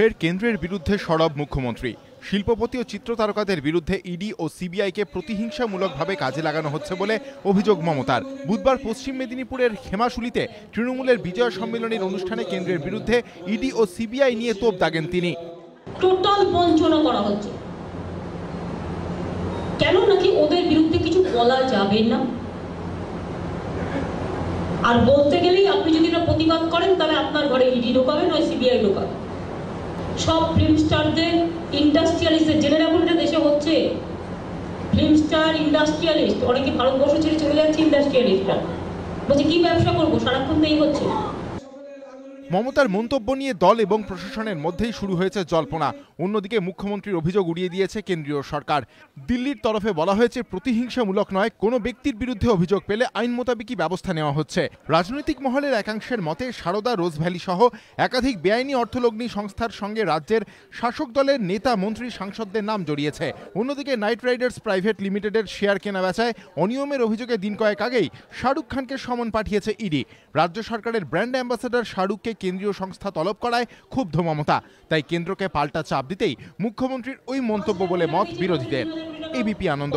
ফের কেন্দ্রের বিরুদ্ধে সরব মুখ্যমন্ত্রী। শিল্পপতি ও চিত্রতারকাদের বিরুদ্ধে ইডি ও সিবিআইকে প্রতিহিংসামূলকভাবে কাজে লাগানো হচ্ছে বলে অভিযোগ মমতার। বুধবার পশ্চিম মেদিনীপুরের খেমাশুলিতে তৃণমূলের বিজয় সম্মেলনের অনুষ্ঠানে কেন্দ্রের বিরুদ্ধে ইডি ও সিবিআই নিয়ে তোপ দাগেন তিনি। টোটাল বঞ্চনা করা হচ্ছে, কেন নাকি ওদের বিরুদ্ধে কিছু বলা যাবে না, আর বলতে গেলেই আপনি যদি না প্রতিবাদ করেন তাহলে আপনার ঘরে ইডি ঢোকাবে নয় সিবিআই ঢোকাবে। সব ফিল্ম স্টারদের ইন্ডাস্ট্রিয়ালিস্ট জেনে রাখুন, এটা দেশে হচ্ছে। ফিল্ম স্টার ইন্ডাস্ট্রিয়ালিস্ট অনেকে ভারতবর্ষ ছেড়ে চলে যাচ্ছে, ইন্ডাস্ট্রিয়ালিস্টরা বলছে কি ব্যবসা করবো, সারাক্ষণ তো এই হচ্ছে। মমতার মন্তব্য নিয়ে দল এবং প্রশাসনের মধ্যেই শুরু হয়েছে জল্পনা। অন্যদিকে মুখ্যমন্ত্রীর অভিযোগ উড়িয়ে দিয়েছে কেন্দ্রীয় সরকার। দিল্লির তরফে বলা হয়েছে প্রতিহিংসামূলক নয়, কোনো ব্যক্তির বিরুদ্ধে অভিযোগ পেলে আইন মোতাবেকই ব্যবস্থা নেওয়া হচ্ছে। রাজনৈতিক মহলের একাংশের মতে সারদা, রোজ ভ্যালি সহ একাধিক বেআইনি অর্থলগ্নি সংস্থার সঙ্গে রাজ্যের শাসক দলের নেতা, মন্ত্রী, সাংসদদের নাম জড়িয়েছে। অন্যদিকে নাইট রাইডার্স প্রাইভেট লিমিটেডের শেয়ার কেনা বেচায় অনিয়মের অভিযোগে দিন কয়েক আগেই শাহরুখ খানকে সমন পাঠিয়েছে ইডি। রাজ্য সরকারের ব্র্যান্ড অ্যাম্বাসাডার শাহরুখকে কেন্দ্রীয় সংস্থা তলব করায় ক্ষুব্ধ মমতা। তাই কেন্দ্রকে পাল্টা চাপ দিতেই মুখ্যমন্ত্রীর ওই মন্তব্য বলে মত বিরোধীদের। এবিপি আনন্দ।